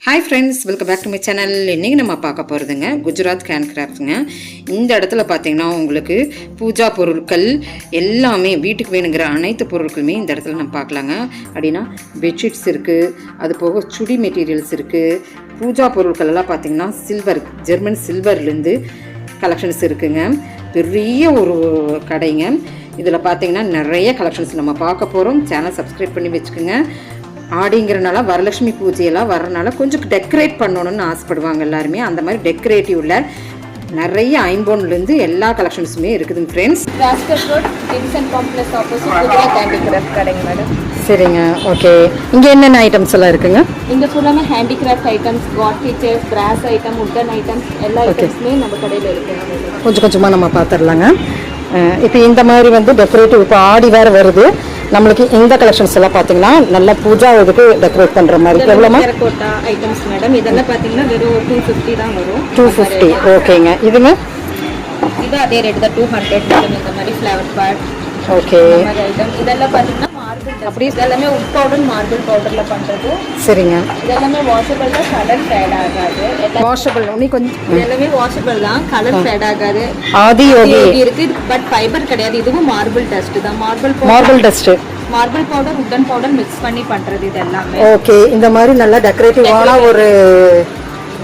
Hi friends, welcome back to my channel. இன்றைக்கி நம்ம பார்க்க போகிறதுங்க குஜராத் ஹேண்ட்கிராஃப்ட்ஸுங்க. இந்த இடத்துல பார்த்தீங்கன்னா உங்களுக்கு பூஜா பொருட்கள் எல்லாமே வீட்டுக்கு வேணுங்கிற அனைத்து பொருட்களுமே இந்த இடத்துல நம்ம பார்க்கலாங்க. அப்படின்னா பெட்ஷீட்ஸ் இருக்குது, அது போக சுடி மெட்டீரியல்ஸ் இருக்குது. பூஜா பொருட்கள் எல்லாம் பார்த்தீங்கன்னா சில்வர், ஜெர்மன் சில்வர்லேருந்து கலெக்ஷன்ஸ் இருக்குங்க. பெரிய ஒரு கடைங்க. இதில் பார்த்தீங்கன்னா நிறைய கலெக்ஷன்ஸ் நம்ம பார்க்க போகிறோம். சேனல் சப்ஸ்கிரைப் பண்ணி வச்சுக்கோங்க. ஆடிங்கிறனால வரலட்சுமி பூஜையெல்லாம் வரனால கொஞ்சம் டெக்கரேட் பண்ணணும்னு ஆசைப்படுவாங்க எல்லாருமே. அந்த மாதிரி டெக்கரேட்டிவ்ல நிறைய ஐம்பொன்லேருந்து எல்லா கலெக்ஷன்ஸுமே இருக்குதுங்க ஃப்ரெண்ட்ஸ். சரிங்க, ஓகே. இங்கே என்னென்ன ஐட்டம்ஸ் எல்லாம் இருக்குங்க? இங்கே ஃபுல்லாமே ஹேண்டிகிராஃப்ட் ஐட்டம்ஸ், காட் ஃபீச்சர்ஸ், பிராஸ் ஐட்டம், உட்டன் ஐட்டம்ஸ் எல்லா ஐட்டம்ஸுமே நம்ம கடையில் இருக்குது. கொஞ்சம் கொஞ்சமாக நம்ம பார்த்துடலாங்க. இப்போ இந்த மாதிரி வந்து டெக்கரேட்டிவ், இப்போ ஆடி வேறு வருது நம்மளுக்கு. இந்த கலெக்ஷன்ஸ் எல்லாம் பார்த்தீங்கன்னா நல்ல பூஜா இதுக்கு டெக்கரேட் பண்ணுற மாதிரி. எவ்வளோமா டெரகோட்டா ஐட்டம்ஸ் மேடம்? இதெல்லாம் பார்த்தீங்கன்னா வெறும் 250 தான் வரும். 250, ஓகேங்க. இதுங்க இது அதே ரேட் தான், 200 மேடம். இந்த மாதிரி ஃப்ளவர் பாட், ஓகே. இந்த மாதிரி ஐட்டம் இதெல்லாம் பார்த்தீங்கன்னா மார்பிள், அப்படி இதெல்லாமே உட் பவுடர் மார்பிள் பவுடரில் பண்ணுறது. சரிங்க. இதெல்லாமே வாஷபிள் தான், கலர் ஃபேட் ஆகாது. வாஷபிள் ஒன்லி கொஞ்சம், எல்லாமே வாஷபிள் தான், கலர் ஃபேட் ஆகாது. ஆதி யோகி இருக்கு, பட் ஃபைபர் கிடையாது. இதுவும் மார்பிள் டஸ்ட் தான். Marble dust, marble powder, wooden powder mix பண்ணி பண்றது இது எல்லாமே. ஓகே. இந்த மாதிரி நல்லா டெக்கரேட்டிவான ஒரு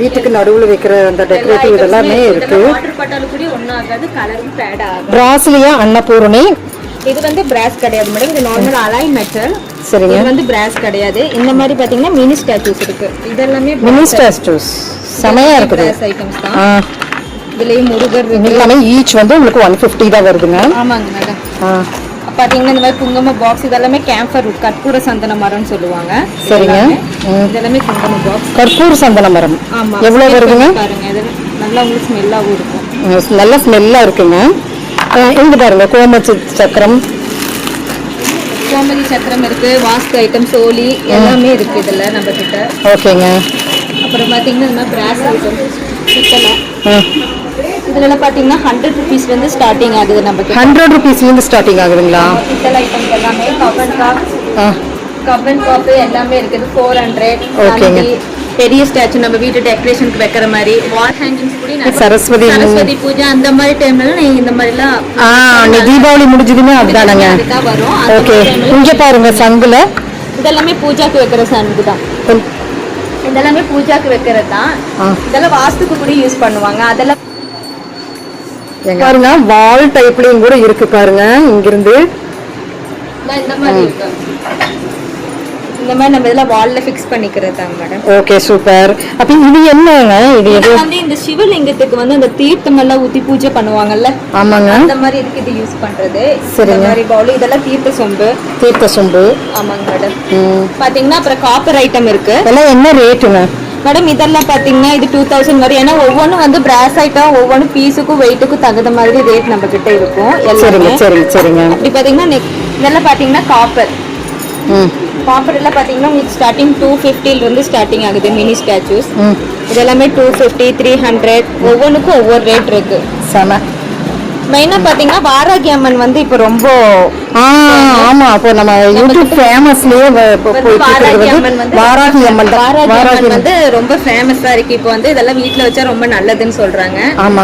வீட்டுக்கு நடுவில் வைக்கிற அந்த டெக்கரேட்டிவ் இதெல்லாமே இருக்கு. வாட்டர் பாட்டில் கூட ஒன்றும் ஆகாது, கலரும் ஃபேட் ஆகாது. பிராஸ்லியா அன்னபூரணி. இது வந்து பிராஸ் கிடையாது மேடம், இது நார்மல் அலாய் மெட்டல். சரிங்க. இது வந்து பிராஸ் கிடையாது. இந்த மாதிரி பாத்தீங்கன்னா மினி ஸ்டாச்சூஸ் இருக்கு. இதெல்லாமே மினி ஸ்டாச்சூஸ் செமையா இருக்குது. பிராஸ் ஐட்டம்ஸ் தான். இதுலயும் முருகர் எல்லாமே ஈச் வந்து உங்களுக்கு 150 தான் வருதுங்க. ஆமாங்க மேடம். பாத்தீங்கன்னா இந்த மாதிரி குங்கும பாக்ஸ், இதெல்லாமே கேம்பர் உட், கற்பூர சந்தன மரம்னு சொல்லுவாங்க. சரிங்க. இதெல்லாமே குங்கும பாக்ஸ், கற்பூர சந்தன மரம். ஆமா. எவ்வளவு வருதுங்க? பாருங்க, இது நல்லா உங்களுக்கு ஸ்மெல்லாவும் இருக்கும். நல்ல ஸ்மெல்லா இருக்குங்க. இங்க பாருங்க, கோமதி சக்கரம், கோமதி சக்கரம் இருக்கு, வாஸ்து ஐட்டம், சோலி எல்லாமே இருக்கு இதுல நம்ம கிட்ட. ஓகேங்க. அப்புறம் பாத்தீங்கன்னா இந்த மாதிரி பிராஸ் ஐட்டம் பித்தளை, இதுல பாத்தீங்கன்னா 100 rupees வந்து ஸ்டார்டிங் ஆகுது. நம்ம 100 rupeesல இருந்து ஸ்டார்டிங் ஆகுதுங்களா? பித்தளை ஐட்டம் எல்லாமே கவன் காப் எல்லாமே இருக்குது. 400. ஓகேங்க. பெரிய ஸ்டாச்சு நம்ம வீட்டு டெக்கரேஷனுக்கு வைக்கிற மாதிரி, வால் ஹேங்கிங்ஸ் கூட சரஸ்வதி பூஜை அந்த மாதிரி டைம்ல நீங்க இந்த மாதிரி எல்லாம் தீபாவளி முடிஞ்சதுமே அதுதானங்க வரும். ஓகே. இங்க பாருங்க, சங்குல இதெல்லாமே பூஜாக்கு வைக்கிற சங்கு தான். இதெல்லாமே பூஜாக்கு வைக்கிறது தான். இதெல்லாம் வாஸ்துக்கு கூட யூஸ் பண்ணுவாங்க. அதெல்லாம் பாருங்க, வால் டைப்லயும் கூட இருக்கு பாருங்க. இங்கிருந்து இந்த மாதிரி இருக்கு. இந்த மாதிரி நம்ம இதெல்லாம் வால்ல ஃபிக்ஸ் பண்ணிக்கிறது தான் மேடம். Okay, super. அப்ப இது என்னங்க? இது வந்து இந்த சிவலிங்கத்துக்கு வந்து அந்த தீர்த்தம் எல்லாம் ஊத்தி பூஜை பண்ணுவாங்கல்ல, ஆமாங்க, அந்த மாதிரி இதுக்கு இது யூஸ் பண்றது. இந்த மாதிரி பவுல், இதெல்லாம் தீர்த்த சொம்பு. ஆமாங்க மேடம். பாத்தீங்கன்னா அப்புறம் காப்பர் ஐட்டம் இருக்கு. இதெல்லாம் என்ன ரேட்டுங்க மேடம்? இதெல்லாம் பாத்தீங்கன்னா இது 2000 வரும். ஏன்னா ஒவ்வொன்றும் வந்து பிராஸ் ஐட்டம், ஒவ்வொன்றும் பீஸுக்கும் வெயிட்டுக்கும் தகுந்த மாதிரி ரேட் நம்ம கிட்ட இருக்கும். சரிங்க. அப்படி பாத்தீங்கன்னா இதெல்லாம் பாத்தீங்கன்னா காப்பர் எல்லாம் பாத்தீங்கன்னா உங்களுக்கு ஸ்டார்டிங் 250 இருந்து ஸ்டார்டிங் ஆகுது. மினி ஸ்டாச்சூஸ் இதெல்லாமே 250, 300, ஒவ்வொன்றுக்கும் ஒவ்வொரு ரேட் இருக்கு. மெயினா பாத்தீங்கன்னா வாராகி அம்மன் வந்து இப்ப ரொம்ப ஆமா, அப்போ நம்ம யூடியூப் ஃபேமஸ்லயே வாராகி அம்மன் வந்து ரொம்ப ஃபேமஸா இருக்கு. இப்போ வந்து இதெல்லாம் வீட்ல வச்சா ரொம்ப நல்லதுன்னு சொல்றாங்க.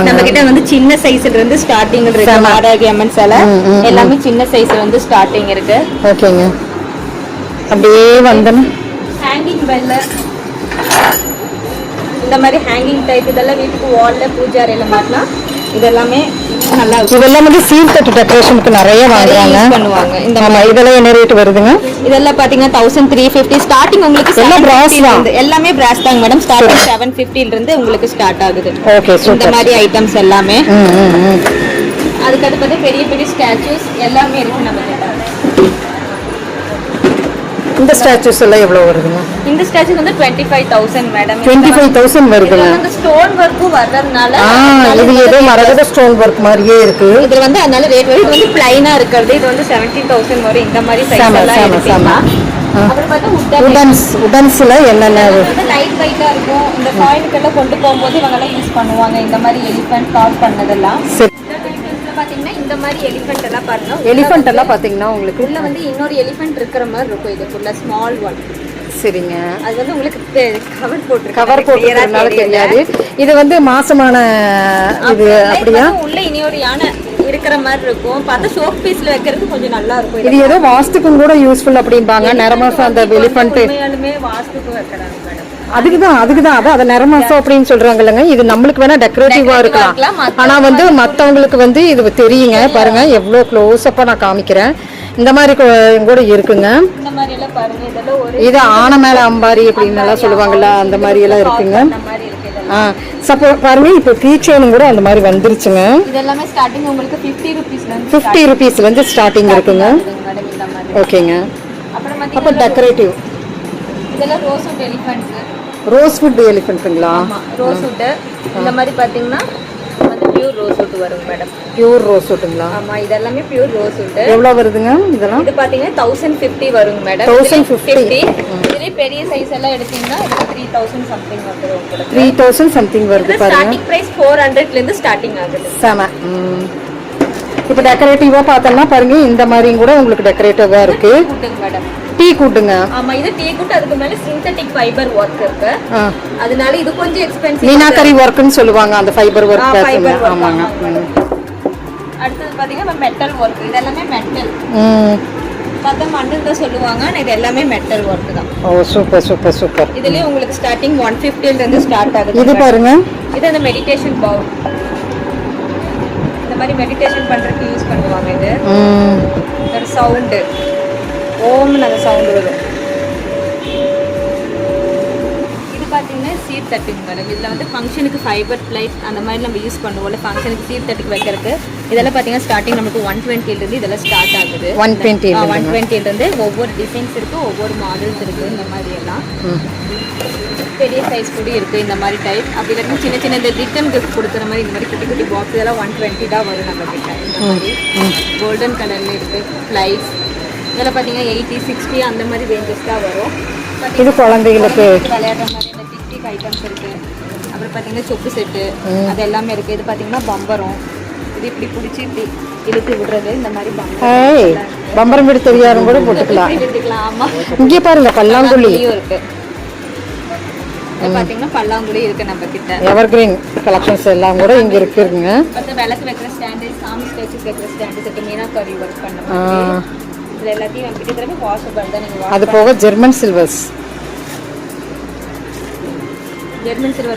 நம்ம கிட்ட வந்து சின்ன சைஸ்ல இருந்து ஸ்டார்டிங் இருக்கு. வாராகி அம்மன் சிலை எல்லாமே சின்ன சைஸ்ல வந்து ஸ்டார்டிங் இருக்கு. ஓகேங்க. அப்படியே வந்தோம் ஹேங்கிங் பெல்ல, இந்த மாதிரி ஹேங்கிங் டைப் இதெல்லாம் வீட்டுக்கு வால்ல பூஜை அறையில மாட்டலாம். இதெல்லாமே நல்லா இருக்கு. இதெல்லாம் வந்து சீர்தட்டு டெக்கரேஷனுக்கு நிறைய வாங்குறாங்க, பண்ணுவாங்க. இதெல்லாம் என்ன ரேட் வருதுங்க? இதெல்லாம் பாத்தீங்கன்னா 1350 ஸ்டார்டிங். உங்களுக்கு எல்லாமே பிராஸ் தாங்க மேடம். ஸ்டார்டிங் 750 இருந்து உங்களுக்கு ஸ்டார்ட் ஆகுது. ஓகே, இந்த மாதிரி ஐட்டம்ஸ் எல்லாமே. அதுக்கு பார்த்து பெரிய பெரிய ஸ்டாச்சூஸ் எல்லாமே இருக்கு நம்ம கிட்ட. இந்த ஸ்டாச்சூஸ் எல்லாம் எவ்வளவு வருதுங்க? இந்த ஸ்டாச்சு வந்து 25,000 மேடம். 25,000 வருதுங்க. இந்த ஸ்டோன் வர்க்கும் வர்றதுனால இது ஏதோ மரகத ஸ்டோன் வர்க் மாதிரியே இருக்கு. இது வந்து அதனால ரேட் வரும். இது வந்து பிளைனா இருக்குது. இது வந்து 17,000 வரும். இந்த மாதிரி சைஸ் எல்லாம் இருக்குங்க. அப்புறம் பார்த்தா உடன்ஸ்ல என்னென்ன லைட் வெயிட்டா இருக்கும். இந்த காயினுக்கு எல்லாம் கொண்டு போகும்போது இவங்க எல்லாம் யூஸ் பண்ணுவாங்க. இந்த மாதிரி எலிஃபென்ட் கார்ட் பண்ணதெல்லாம் பாத்தீங்கன்னா இந்த மாதிரி எலிஃபென்ட் எல்லாம் பாருங்க. எலிஃபென்ட் எல்லாம் பாத்தீங்கன்னா உங்களுக்கு உள்ள வந்து இன்னொரு எலிஃபென்ட் இருக்கிற மாதிரி இருக்கும். இதுக்குள்ள ஸ்மால் ஒன் சரிங்க. அது வந்து உங்களுக்கு கவர் போட்டு போட்டுறதுனால தெரியாது. இது வந்து மாசமான இது அப்படியா? உள்ள இனி ஒரு யானை இருக்கிற மாதிரி இருக்கும். பார்த்தா ஷோக் பீஸ்ல வைக்கிறதுக்கு கொஞ்சம் நல்லா இருக்கும். இது ஏதோ வாஸ்துக்கும் கூட யூஸ்ஃபுல் அப்படிம்பாங்க. நிறமாசம் அந்த எலிஃபண்ட் உண்மையாலுமே வாஸ்துக்கு வைக்கிறாங்க மேடம். அதுக்குதான் அதை நிறமாசம் அப்படின்னு சொல்றாங்க இல்லைங்க. இது நம்மளுக்கு வேணா டெக்கரேட்டிவா இருக்கலாம். ஆனா வந்து மத்தவங்களுக்கு வந்து இது தெரியுங்க. பாருங்க எவ்வளவு க்ளோஸ் அப்பா நான் காமிக்கிறேன். இந்த மாதிரி கூட இருக்குங்க. இந்த மாதிரி எல்லாம் பாருங்க. இதெல்லாம் ஒரு இது ஆன மேல அம்பாரி அப்படின்னு எல்லாம் சொல்லுவாங்கல்ல, அந்த மாதிரி எல்லாம் இருக்குங்க. பாருங்க இப்போ கீ செயின் கூட அந்த மாதிரி வந்துருச்சுங்க. இதெல்லாமே ஸ்டார்டிங் உங்களுக்கு 50 ரூபீஸ்ல இருந்து ஸ்டார்டிங் இருக்குங்க. ஓகேங்க. அப்புறம் டெக்கரேட்டிவ் இதெல்லாம் ரோஸ்வுட் எலிஃபண்ட்ஸ். ரோஸ்வுட் எலிஃபண்ட்ங்களா? ஆமா, ரோஸ்வுட். இந்த மாதிரி பாத்தீங்கன்னா வந்து பியூர் ரோஸ்வுட் வரும் மேடம். பியூர் ரோஸ்வுட்ங்களா? ஆமா, இதெல்லாமே பியூர் ரோஸ்வுட். எவ்வளவு வருதுங்க இதெல்லாம்? இது பாத்தீங்கன்னா 1050 வரும் மேடம். 1050. இதுல பெரிய சைஸ் எல்லாம் எடுத்தீங்கன்னா இது 3000 சம்திங் வந்துரும் உங்களுக்கு. 3000 சம்திங் வருது பாருங்க. ஸ்டார்டிங் பிரைஸ் 400ல இருந்து ஸ்டார்டிங் ஆகுது. சம. இப்போ டெக்கரேட்டிவா பார்த்தோம்னா பாருங்க இந்த மாதிரி கூட உங்களுக்கு டெக்கரேட்டிவா இருக்கு. மேடம் டீ கூட்டுங்க. ஆமா, இது டீ கூட்டு. அதுக்கு மேல சிந்தெடிக் ஃபைபர் வர்க் இருக்கு. அதனால இது கொஞ்சம் எக்ஸ்பென்சிவ். மீனாகரி வர்க்னு சொல்லுவாங்க அந்த ஃபைபர் வர்க். ஆமாங்க. அடுத்து பாத்தீங்கன்னா மெட்டல் வர்க். இது எல்லாமே மெட்டல். பார்த்தா மண்ணுன்னு தான் சொல்லுவாங்க. ஆனா இது எல்லாமே மெட்டல் வர்க் தான். ஓ சூப்பர். இதுலயே உங்களுக்கு ஸ்டார்டிங் 150 ல இருந்து ஸ்டார்ட் ஆகுது. இது பாருங்க. இது அந்த மெடிடேஷன் பவுல். இந்த மாதிரி மெடிடேஷன் பண்றதுக்கு யூஸ் பண்ணுவாங்க. இது ஒரு சவுண்ட் ஓம்னு அந்த சவுண்ட் வரும். இது பார்த்தீங்கன்னா சீர் தட்டுங்க மேடம். இதில் வந்து ஃபங்க்ஷனுக்கு ஃபைபர் பிளைட் அந்த மாதிரி நம்ம யூஸ் பண்ணுவோம்ல, ஃபங்க்ஷனுக்கு சீர் தட்டுக்கு வைக்கிறதுக்கு. இதெல்லாம் பார்த்தீங்கன்னா ஸ்டார்டிங் நமக்கு 120லேருந்து இதெல்லாம் ஸ்டார்ட் ஆகுது. 120லேருந்து ஒவ்வொரு டிசைன்ஸ் இருக்குது, ஒவ்வொரு மாடல்ஸ் இருக்குது. இந்த மாதிரி எல்லாம் பெரிய சைஸ் கூட இருக்குது. இந்த மாதிரி டைப். அப்படி இல்லாட்டி சின்ன சின்ன இந்த ரிட்டன் கிஃப்ட் கொடுக்குற மாதிரி இந்த மாதிரி குட்டி குட்டி பாக்ஸ் இதெல்லாம் 120 தான் வரும் நம்ம கிட்ட. இந்த மாதிரி கோல்டன் கலரில் இருக்குது. ஃப்ளைஸ் இதெல்லாம் பார்த்தீங்கன்னா 80, 60 அந்த மாதிரி ரேஞ்சஸ் தான் வரும். இது குழந்தைகளுக்கு விளையாடுற மாதிரி இந்த டிக் ஐட்டம்ஸ் இருக்குது. அப்புறம் பார்த்தீங்கன்னா சொப்பு செட்டு அது எல்லாமே இருக்குது. இது பார்த்தீங்கன்னா பம்பரம். இது இப்படி பிடிச்சி இப்படி இழுத்து விடுறது. இந்த மாதிரி பம்பரம் விட தெரியாதும் கூட போட்டுக்கலாம். ஆமாம். இங்கே பாருங்க பல்லாங்குழியும் இருக்குது. பார்த்தீங்கன்னா பல்லாங்குழி இருக்குது நம்ம கிட்ட. எவர்கிரீன் கலெக்ஷன்ஸ் எல்லாம் கூட இங்கே இருக்குங்க. மற்ற விளக்கு வைக்கிற ஸ்டாண்டு, சாமி ஸ்டேச்சஸ் வைக்கிற ஸ்டாண்டு இருக்குது. மீனாகரி ஒர்க் பண்ண மாதிரி இது எல்லாத்தையும் நம்ம கிட்ட திரும்ப வாஷபிள் தான். நீங்கள் அது போக ஜெர்மன் சில்வர்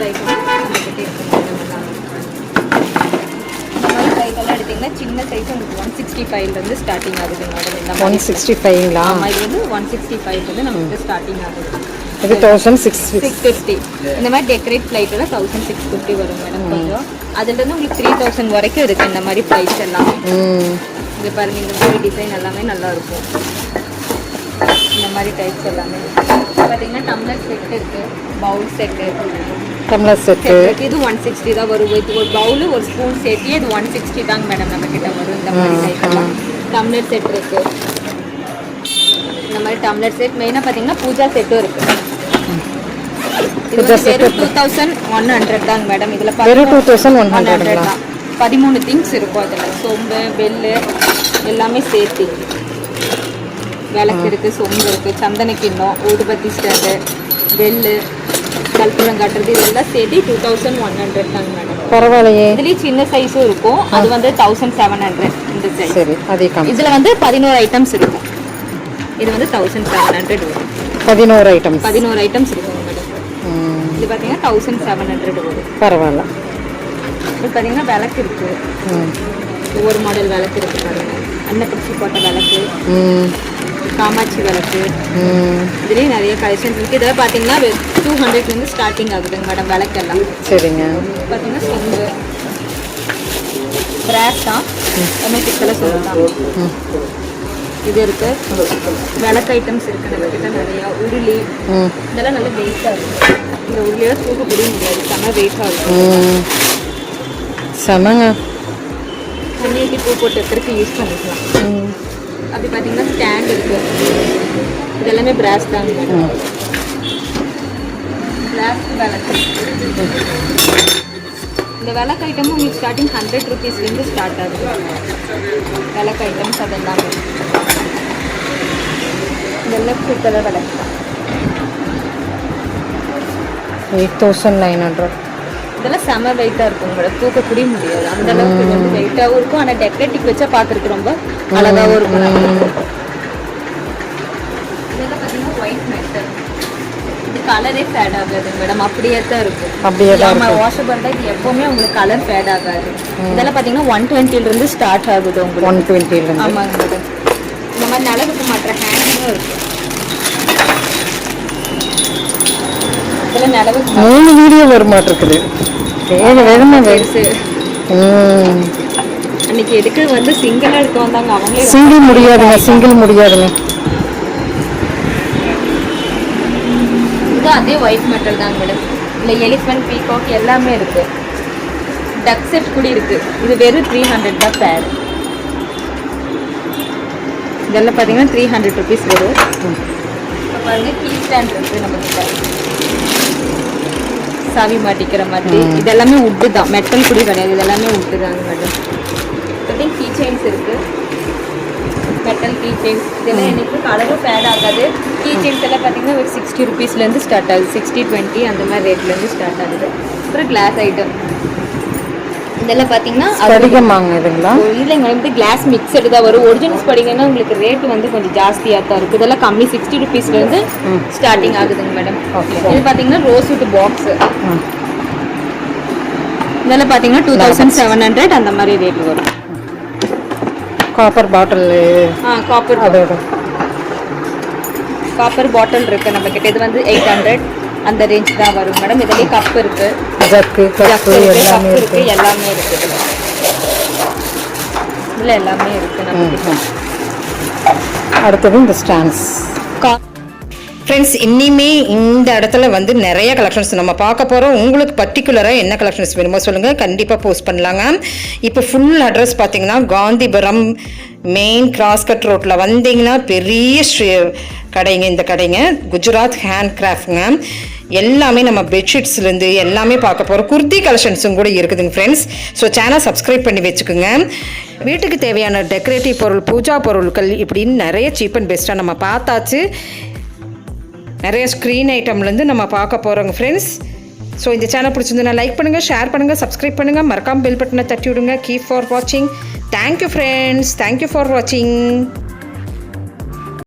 ஐட்டம் நம்ம கிட்ட இருக்குது. இந்த மாதிரி சைஸெல்லாம் எடுத்திங்கன்னா சின்ன சைஸ் உங்களுக்கு 165லேருந்து ஸ்டார்டிங் ஆகுது மேடம். இந்த 165ங்களா? ஆமாம், இது வந்து 165லேருந்து நமக்கு ஸ்டார்டிங் ஆகுது. இது 1650. இந்த மாதிரி டெக்கரேட் ஃப்ளைட் எல்லாம் 1650 வரும் மேடம். கொஞ்சம் அதுலேருந்து உங்களுக்கு 3000 வரைக்கும் இருக்குது இந்த மாதிரி ப்ரைஸ் எல்லாம். இது பாருங்க, இந்த மாதிரி டிசைன் எல்லாமே நல்லா இருக்கும். இந்த மாதிரி டைப்ஸ் எல்லாமே பார்த்தீங்கன்னா டம்ளர் செட் இருக்குது, பவுல் செட்டு. டம்ளர் செட்டு இது 160 தான் வரும். இது ஒரு பவுலு ஒரு ஸ்பூன் சேர்த்து இது 160 தாங்க மேடம் நம்ம கிட்ட வரும். இந்த மாதிரி டைப்லாம் டம்ளர் செட் இருக்குது. இந்த மாதிரி டம்ளர் செட் மெயினாக பார்த்தீங்கன்னா பூஜா செட்டும் இருக்குது. இது வெறும் 2100 தாங்க மேடம். இதில் 2100 தான். 13 திங்ஸ் இருக்கும் அதில். சொம்பு, பெல்லு எல்லாமே சேர்த்து. விளக்கு இருக்குது, சொம்பு இருக்குது, சந்தன கிண்ணம், ஊதுபத்தி ஸ்டாண்டு, பெல்லு, கற்பூரம் காட்டுறது இதெல்லாம் சேர்த்து 2100 தாங்க மேடம். பரவாயில்லையே. இதுலேயும் சின்ன சைஸும் இருக்கும். அது வந்து 1700 இந்த சைஸ். சரி, அதே இதில் வந்து 11 ஐட்டம்ஸ் இருக்கும். இது வந்து 1700 வரும். 11 ஐட்டம்ஸ் இருக்கும் மேடம். இது பார்த்தீங்கன்னா 1700 வரும். பரவாயில்ல. இப்போ பார்த்தீங்கன்னா விளக்கு இருக்குது. ஒவ்வொரு மாடல் விளக்கு இருக்குது பாருங்க. அன்னப்பிடிச்சி போட்ட விளக்கு, காமாட்சி விளக்கு, இதுலேயும் நிறைய கலெக்ஷன் இருக்குது. இதெல்லாம் பார்த்தீங்கன்னா 200லேருந்து ஸ்டார்டிங் ஆகுதுங்க மேடம் விளக்கெல்லாம். சரிங்க. பார்த்தீங்கன்னா சொம்பு, பிராஸ் தான் எல்லாமே பித்தளை சொம்பு தான். இது இருக்கு. விளக்கு ஐட்டம்ஸ் இருக்கு நம்ம கிட்ட நிறையா. உருளி இதெல்லாம் நல்லா வெயிட்டாக இருக்கும். இந்த உருளியெல்லாம் தூக்க முடிய முடியாது, செம்ம வெயிட்டாக இருக்கும். செமங்க. தண்ணிக்கு பூ போட்டு வைக்கிறதுக்கு யூஸ் பண்ணிக்கலாம். அப்படி பார்த்தீங்கன்னா ஸ்டாண்ட் இருக்கு. இதெல்லாமே பிராஸ் தாங்க. பிராஸ் விளக்கு. இந்த விளக்கு ஐட்டமும் உங்களுக்கு ஸ்டார்டிங் 100 ரூபீஸ்லேருந்து ஸ்டார்ட் ஆகுது. விளக்கு ஐட்டம்ஸ் அதெல்லாமே இதெல்லாம் பித்தளை விளக்கு தான். 8,900. இதெல்லாம் செம வெயிட்டாக இருக்கும் மேடம், தூக்கக்கூடிய முடியாது அந்த அளவுக்கு இது வந்து வெயிட்டாகவும் இருக்கும். ஆனால் டெக்கரேட்டிவ் வச்சா பார்க்குறதுக்கு ரொம்ப அழகாகவும் இருக்கும். இதெல்லாம் பார்த்தீங்கன்னா ஒயிட் மெட்டல், இது கலரே ஃபேட் ஆகாது மேடம், அப்படியே தான் இருக்கும். அப்படியே தான் நம்ம வாஷபிள் தான், இது எப்போவுமே உங்களுக்கு கலர் ஃபேட் ஆகாது. இதெல்லாம் பார்த்தீங்கன்னா 120 ஸ்டார்ட் ஆகுது உங்களுக்கு. 120. ஆமாங்க மேடம். இந்த மாதிரி நிலவுக்கு மாற்ற ஹேண்டிலும் இருக்குது. இதெல்லாம் நிலவுக்கு 3 வீடியோ வருமாட்டிருக்குது. வேகமாக பெருசு. அன்னைக்கு எதுக்கு வந்து சிங்கிளாக எடுத்து வந்தாங்க, அவங்களே சிங்கிள் முடியாதுங்க. இது அதே ஒயிட் மெட்டல் தாங்க மேடம். இல்லை எலிஃபென்ட், பீகாக் எல்லாமே இருக்கு. டக் செட் கூட இருக்கு. இது வெறும் 300 தான் பேர். இதெல்லாம் பார்த்தீங்கன்னா 300 ருபீஸ் வரும். இப்போ பாருங்க கீ ஸ்டாண்ட் இருக்கு நம்ம கிட்ட, சாவி மாட்டிக்கிற மாதிரி. இது எல்லாமே உட்டு தான், மெட்டல் கூட கிடையாது. இது எல்லாமே உட்டு தாங்க மேடம். இப்போ கீ செயின்ஸ் இருக்கு, மெட்டல் கீ செயின்ஸ். இதெல்லாம் எனக்கு கலரும் ஃபேட் ஆகாது. கீ செயின்ஸ் எல்லாம் பார்த்தீங்கன்னா ஒரு 60 ருபீஸ்லேருந்து ஸ்டார்ட் ஆகுது. 60, 20 அந்த மாதிரி ரேட்லேருந்து ஸ்டார்ட் ஆகுது. அப்புறம் கிளாஸ் ஐட்டம் இதெல்லாம் பார்த்தீங்கன்னா ஸ்படிகமாங்க இதுங்களா? இல்லைங்க வந்து கிளாஸ் மிக்சடு தான் வரும். ஒரிஜினல் ஸ்படிகன்னா உங்களுக்கு ரேட்டு வந்து கொஞ்சம் ஜாஸ்தியாக தான் இருக்குது. இதெல்லாம் கம்மி 60 ருபீஸ்லேருந்து ஸ்டார்டிங் ஆகுதுங்க மேடம். இது பார்த்தீங்கன்னா ரோஸ்வுட் பாக்ஸு, இதெல்லாம் பார்த்தீங்கன்னா 2700 அந்த மாதிரி ரேட் வரும். காப்பர் பாட்டில், காப்பர் பாட்டில் இருக்கு நம்ம கிட்ட. இது வந்து 800 அந்த ரேஞ்ச் தான் வரும் மேடம். இதுலேயே கப் இருக்கு, எல்லாமே இருக்கு. இதில் எல்லாமே இருக்கு நம்ம கிட்ட. அடுத்தது இந்த ஸ்டாண்ட்ஸ். ஃப்ரெண்ட்ஸ், இனிமே இந்த இடத்துல வந்து நிறைய கலெக்ஷன்ஸ் நம்ம பார்க்க போகிறோம். உங்களுக்கு பர்டிகுலராக என்ன கலெக்ஷன்ஸ் வேணுமோ சொல்லுங்கள், கண்டிப்பாக போஸ்ட் பண்ணலாங்க. இப்போ ஃபுல் அட்ரஸ் பார்த்தீங்கன்னா காந்திபுரம் மெயின் கிராஸ்கட் ரோட்டில் வந்தீங்கன்னா பெரிய கடைங்க. இந்த கடைங்க குஜராத் ஹேண்ட் கிராஃப்ட்ங்க. எல்லாமே நம்ம பெட்ஷீட்ஸ்லேருந்து எல்லாமே பார்க்க போகிறோம். குர்த்தி கலெக்ஷன்ஸும் கூட இருக்குதுங்க ஃப்ரெண்ட்ஸ். ஸோ சேனல் சப்ஸ்கிரைப் பண்ணி வச்சுக்கோங்க. வீட்டுக்கு தேவையான டெக்கரேட்டிவ் பொருள், பூஜா பொருட்கள் இப்படின்னு நிறைய சீப் அண்ட் பெஸ்ட்டாக நம்ம பார்த்தாச்சு. நிறைய ஸ்க்ரீன் ஐட்டம்லேருந்து நம்ம பார்க்க போகிறோங்க ஃப்ரெண்ட்ஸ். ஸோ இந்த சேனல் பிடிச்சிருந்தா லைக் பண்ணுங்கள், ஷேர் பண்ணுங்கள், சப்ஸ்கிரைப் பண்ணுங்கள், மறக்காமல் பெல் பட்டனை தட்டி விடுங்க. கீப் ஃபார் வாட்சிங். தேங்க்யூ ஃப்ரெண்ட்ஸ், தேங்க்யூ ஃபார் வாட்சிங்.